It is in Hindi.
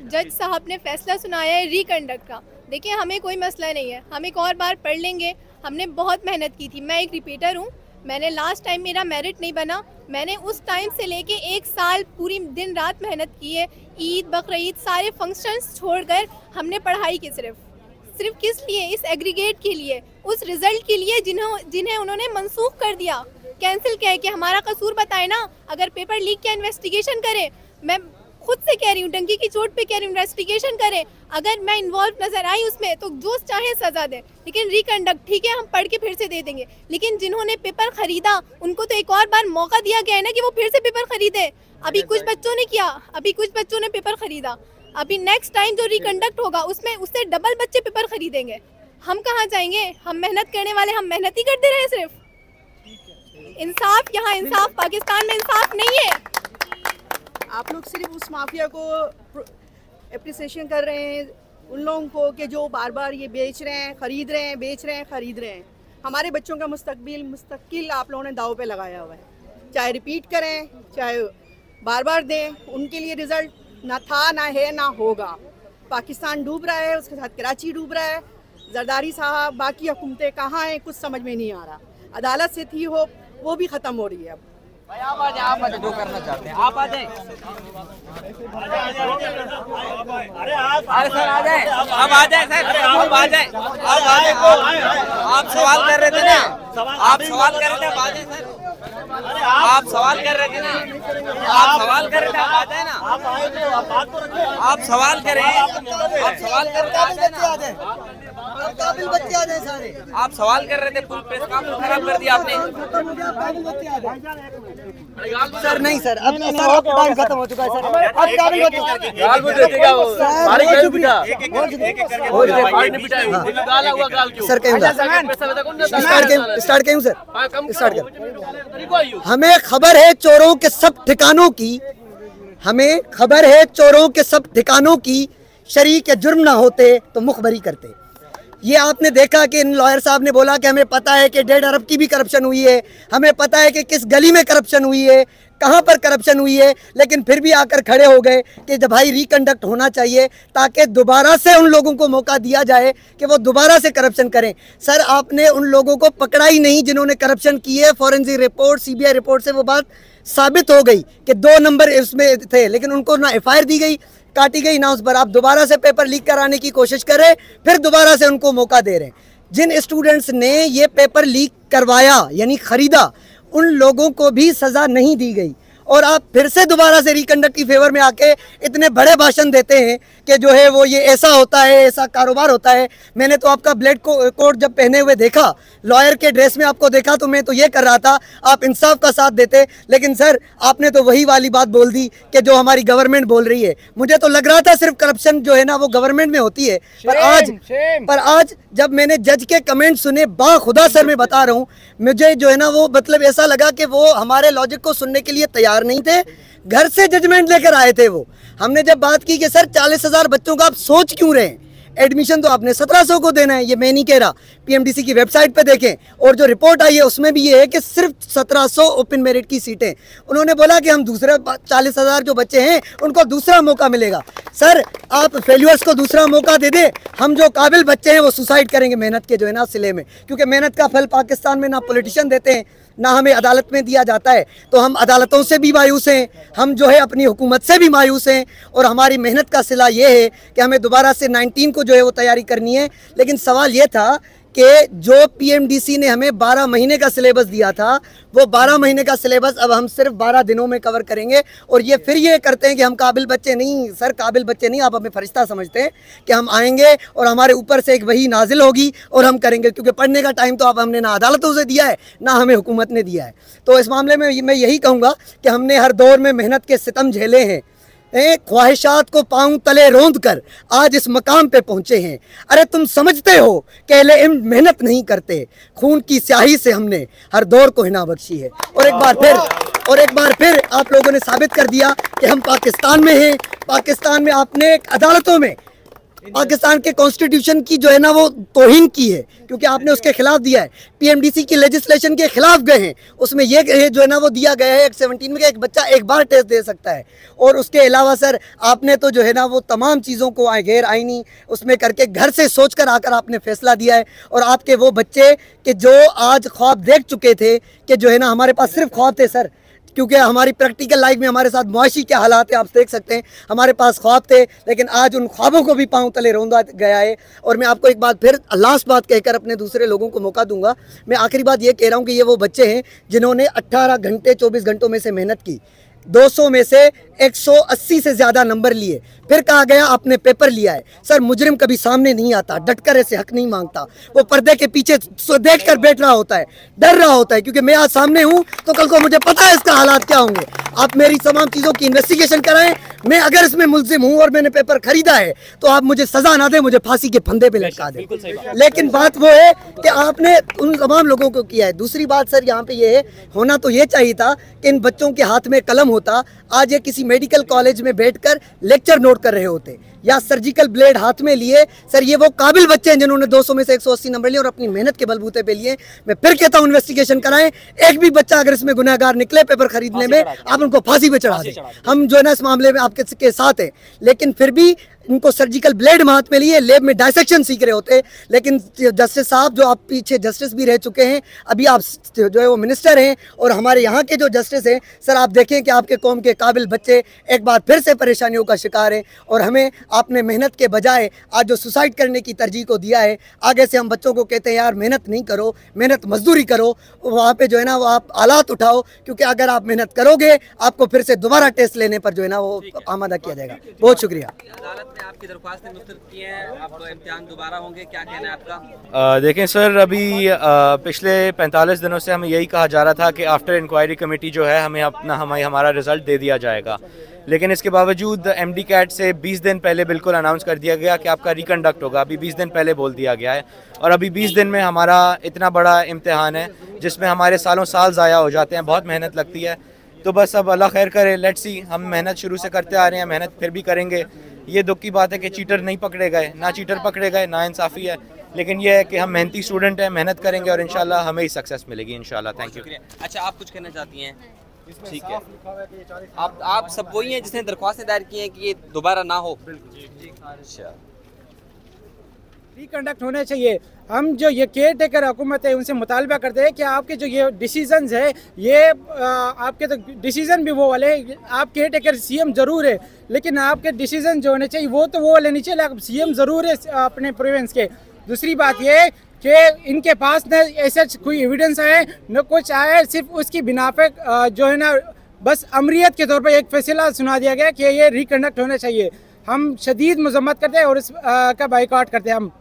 जज साहब ने फैसला सुनाया है रिकंडक्ट का। देखिए, हमें कोई मसला नहीं है, हम एक और बार पढ़ लेंगे। हमने बहुत मेहनत की थी, मैं एक रिपीटर हूँ। मैंने लास्ट टाइम मेरा मेरिट नहीं बना, मैंने उस टाइम से लेके 1 साल पूरी दिन रात मेहनत की है। ईद बकरीद सारे फंक्शंस छोड़कर हमने पढ़ाई की, सिर्फ किस लिए? इस एग्रीगेट के लिए, उस रिजल्ट के लिए जिन्हें उन्होंने मंसूख कर दिया, कैंसिल किया है। कि हमारा कसूर बताए ना, अगर पेपर लीक का इन्वेस्टिगेशन करे। मैं खुद से कह रही हूँ, टंकी की चोट पे कह रही हूँ, इन्वेस्टिगेशन करें। अगर मैं इन्वॉल्व नजर आई उसमें तो जो चाहे सजा दे, लेकिन रिकंडक्ट ठीक है, हम पढ़ के फिर से दे देंगे। लेकिन जिन्होंने पेपर खरीदा उनको तो एक और बार मौका दिया गया है ना कि वो फिर से पेपर खरीदे। अभी कुछ बच्चों ने किया, अभी कुछ बच्चों ने पेपर खरीदा, अभी नेक्स्ट टाइम जो रिकंडक्ट होगा उसमें उससे डबल बच्चे पेपर खरीदेंगे। हम कहाँ जाएंगे? हम मेहनत करने वाले, हम मेहनत ही करते रहे सिर्फ। इंसाफ यहाँ, इंसाफ पाकिस्तान में इंसाफ नहीं है। आप लोग सिर्फ उस माफिया को एप्रिसिएशन कर रहे हैं, उन लोगों को कि जो बार बार ये बेच रहे हैं, खरीद रहे हैं, बेच रहे हैं, खरीद रहे हैं। हमारे बच्चों का मुस्तकिल आप लोगों ने दाव पे लगाया हुआ है। चाहे रिपीट करें, चाहे बार बार दें, उनके लिए रिजल्ट ना था, ना है, ना होगा। पाकिस्तान डूब रहा है, उसके साथ कराची डूब रहा है। जरदारी साहब, बाकी हुकूमतें कहाँ हैं, कुछ समझ में नहीं आ रहा। अदालत से थी हो, वो भी ख़त्म हो रही है अब। भाई आप आ जाए, आप आ जाए, जो करना चाहते हैं आप आ जाए। अरे सर आ जाए, अब आ जाए सर, अब आ जाए, अब आ जाए। आप सवाल कर रहे थे ना, आप सवाल कर रहे थे, आ जाए सर। आप सवाल कर रहे थे ना, आप सवाल कर रहे थे, आप आ जाए ना। आप सवाल करें, आप सवाल कर रहे थे, काबिल बच्चे आ जाए सारे। आप सवाल कर रहे थे, फुल प्रेस कॉन्फ्रेंस खराब कर दिया आपने। सर नहीं सर, अब टाइम खत्म हो चुका है सर। अब काबिल बच्चे सर स्टार्ट करूँ सर, स्टार्ट कर। हमें खबर है चोरों के सब ठिकानों की, हमें खबर है चोरों के सब ठिकानों की। शरीक जुर्म ना होते तो मुखबरी करते। ये आपने देखा कि इन लॉयर साहब ने बोला कि हमें पता है कि 1.5 अरब की भी करप्शन हुई है, हमें पता है कि किस गली में करप्शन हुई है, कहाँ पर करप्शन हुई है, लेकिन फिर भी आकर खड़े हो गए कि जब भाई रिकंडक्ट होना चाहिए ताकि दोबारा से उन लोगों को मौका दिया जाए कि वो दोबारा से करप्शन करें। सर आपने उन लोगों को पकड़ा ही नहीं जिन्होंने करप्शन की है। फॉरेंसिक रिपोर्ट, CBI रिपोर्ट से वो बात साबित हो गई कि 2 नंबर इसमें थे, लेकिन उनको ना FIR दी गई, काटी गई ना उस पर। आप दोबारा से पेपर लीक कराने की कोशिश करें, फिर दोबारा से उनको मौका दे रहे हैं। जिन स्टूडेंट्स ने ये पेपर लीक करवाया यानी खरीदा, उन लोगों को भी सज़ा नहीं दी गई। और आप फिर से दोबारा से रिकंडक्ट की फेवर में आके इतने बड़े भाषण देते हैं कि जो है वो ये ऐसा होता है, ऐसा कारोबार होता है। मैंने तो आपका ब्लेड कोट जब पहने हुए देखा, लॉयर के ड्रेस में आपको देखा, तो मैं तो ये कर रहा था आप इंसाफ का साथ देते। लेकिन सर आपने तो वही वाली बात बोल दी कि जो हमारी गवर्नमेंट बोल रही है। मुझे तो लग रहा था सिर्फ करप्शन जो है ना वो गवर्नमेंट में होती है, पर आज जब मैंने जज के कमेंट सुने, बाखुदा सर मैं बता रहा हूँ, मुझे जो है ना वो मतलब ऐसा लगा कि वो हमारे लॉजिक को सुनने के लिए तैयार नहीं थे। घर से जजमेंट लेकर आए थे वो। हमने जब बात की कि सर 40,000 बच्चों का आप सोच क्यों रहे हैं, एडमिशन तो आपने 1700 को देना है, ये मैं नहीं कह रहा, PMDC की वेबसाइट पे देखें। और जो रिपोर्ट आई है उसमें भी ये है कि सिर्फ 1700 ओपन मेरिट की सीटें। उन्होंने बोला कि हम दूसरे 40,000 जो बच्चे हैं उनको दूसरा मौका मिलेगा। सर आप फेल्यूअर्स को दूसरा मौका दे दें, हम जो काबिल बच्चे हैं वो सुसाइड करेंगे मेहनत के जो है ना सिले में, क्योंकि मेहनत का फल पाकिस्तान में ना पॉलिटिशियन देते हैं ना हमें अदालत में दिया जाता है। तो हम अदालतों से भी मायूस हैं, हम जो है अपनी हुकूमत से भी मायूस हैं। और हमारी मेहनत का सिला ये है कि हमें दोबारा से 19 को जो है वो तैयारी करनी है। लेकिन सवाल ये था कि जो PMDC ने हमें 12 महीने का सिलेबस दिया था, वो 12 महीने का सिलेबस अब हम सिर्फ 12 दिनों में कवर करेंगे। और ये फिर ये करते हैं कि हम काबिल बच्चे नहीं। सर काबिल बच्चे नहीं, आप हमें फरिश्ता समझते हैं कि हम आएंगे और हमारे ऊपर से एक वही नाजिल होगी और हम करेंगे, क्योंकि पढ़ने का टाइम तो आप हमने ना अदालतों से दिया है ना हमें हुकूमत ने दिया है। तो इस मामले में मैं यही कहूँगा कि हमने हर दौर में मेहनत के सितम झेले हैं, ख्वाहिशात को पाँव तले रोंद कर आज इस मकाम पे पहुंचे हैं। अरे तुम समझते हो कि अहले इल्म मेहनत नहीं करते, खून की स्याही से हमने हर दौर को हिना बख्शी है। और एक बार फिर आप लोगों ने साबित कर दिया कि हम पाकिस्तान में हैं। पाकिस्तान में आपने अदालतों में पाकिस्तान के कॉन्स्टिट्यूशन की जो है ना वो तौहीन की है, क्योंकि आपने उसके खिलाफ दिया है। पीएमडीसी की लेजिस्लेशन के खिलाफ गए हैं, उसमें ये जो है ना वो दिया गया है 17 में एक बच्चा एक बार टेस्ट दे सकता है। और उसके अलावा सर आपने तो जो है ना वो तमाम चीज़ों को गैर आईनी उसमें करके घर से सोच कर आकर आपने फैसला दिया है। और आपके वो बच्चे कि जो आज ख्वाब देख चुके थे कि जो है ना हमारे पास सिर्फ ख्वाब थे सर, क्योंकि हमारी प्रैक्टिकल लाइफ में हमारे साथ मुआशी क्या हालात है आप देख सकते हैं। हमारे पास ख्वाब थे, लेकिन आज उन ख्वाबों को भी पांव तले रौंदा गया है। और मैं आपको एक बात फिर लास्ट बात कहकर अपने दूसरे लोगों को मौका दूंगा। मैं आखिरी बात ये कह रहा हूँ कि ये वो बच्चे हैं जिन्होंने 18 घंटे 24 घंटों में से मेहनत की, 200 में से 180 से ज़्यादा नंबर लिए, फिर कहा गया आपने पेपर लिया है। सर मुजरिम कभी सामने नहीं आता, डटकर ऐसे हक नहीं मांगता, वो पर्दे के पीछे देख कर बैठ रहा होता है, डर रहा होता है, क्योंकि मैं आज सामने हूँ तो कल को मुझे पता है इसका हालात क्या होंगे। आप मेरी तमाम चीज़ों की इन्वेस्टिगेशन कराएं, मैं अगर इसमें मुलजिम हूँ और मैंने पेपर खरीदा है तो आप मुझे सजा ना दें, मुझे फांसी के फंदे पे लटका दें। लेकिन बात वो है कि आपने उन तमाम लोगों को किया है। दूसरी बात सर यहाँ पे ये है, होना तो ये चाहिए था कि इन बच्चों के हाथ में कलम होता, आज ये किसी मेडिकल कॉलेज में बैठकर लेक्चर नोट कर रहे होते, या सर्जिकल ब्लेड हाथ में लिए। सर ये वो काबिल बच्चे हैं जिन्होंने 200 में से 180 नंबर लिए और अपनी मेहनत के बलबूते पे लिए। मैं फिर कहता हूँ इन्वेस्टिगेशन कराएं, एक भी बच्चा अगर इसमें गुनहगार निकले पेपर खरीदने में, आप उनको फांसी पे चढ़ा दें। हम जो है ना इस मामले में आपके साथ हैं, लेकिन फिर भी इनको सर्जिकल ब्लेड हाथ में लिए लैब में डायसेक्शन सीख रहे होते। लेकिन जस्टिस साहब जो आप पीछे जस्टिस भी रह चुके हैं, अभी आप जो है वो मिनिस्टर हैं, और हमारे यहाँ के जो जस्टिस हैं सर आप देखें कि आपके कौम के काबिल बच्चे एक बार फिर से परेशानियों का शिकार हैं। और हमें आपने मेहनत के बजाय आज जो सुसाइड करने की तरजीह को दिया है, आगे से हम बच्चों को कहते हैं यार मेहनत नहीं करो, मेहनत मजदूरी करो, वहाँ पे जो है ना वो आप आलात उठाओ, क्योंकि अगर आप मेहनत करोगे आपको फिर से दोबारा टेस्ट लेने पर जो है ना वो आमादा किया जाएगा। बहुत शुक्रिया। आपकी दरख्वास्तें मुस्तरद की हैं, अब इम्तिहान दोबारा होंगे, क्या कहना है आपका? देखें सर, अभी पिछले 45 दिनों से हमें यही कहा जा रहा था कि आफ्टर इंक्वायरी कमेटी जो है हमें हमारा रिज़ल्ट दे दिया जाएगा, लेकिन इसके बावजूद एमडी कैट से 20 दिन पहले बिल्कुल अनाउंस कर दिया गया कि आपका रिकंडक्ट होगा। अभी 20 दिन पहले बोल दिया गया है, और अभी 20 दिन में हमारा इतना बड़ा इम्तिहान है जिसमें हमारे सालों साल ज़ाया हो जाते हैं, बहुत मेहनत लगती है। तो बस अब अल्लाह खैर करे, लेट्स सी। हम मेहनत शुरू से करते आ रहे हैं, मेहनत फिर भी करेंगे। ये दुख की बात है कि चीटर नहीं पकड़े गए, ना चीटर पकड़े गए, ना इंसाफ़ी है, लेकिन ये है कि हम मेहनती स्टूडेंट हैं, मेहनत करेंगे और इंशाल्लाह हमें ही सक्सेस मिलेगी इंशाल्लाह। Thank you. अच्छा, आप कुछ कहना चाहती हैं? ठीक है, आप सब वही हैं जिसने दरख्वास्तें दायर की हैं कि ये दोबारा ना हो? अच्छा, रिकंडक्ट होने चाहिए। हम जो ये केयर टेकर हुकूमत है उनसे मुतालबा करते हैं कि आपके जो ये डिसीजंस है, ये आपके तो डिसीजन भी वो वाले, आप केयर टेकर सीएम ज़रूर है, लेकिन आपके डिसीजन जो होने चाहिए वो लेने चाहिए। आप सीएम ज़रूर है अपने प्रोविंस के। दूसरी बात ये कि इनके पास न ऐसा कोई एविडेंस है न कुछ आया, सिर्फ उसकी बिना पे जो है ना बस अमरीत के तौर पर एक फैसला सुना दिया गया कि ये रिकंडक्ट होना चाहिए। हम शदीद मजम्मत करते हैं और इस का बाइकआउट करते हैं हम।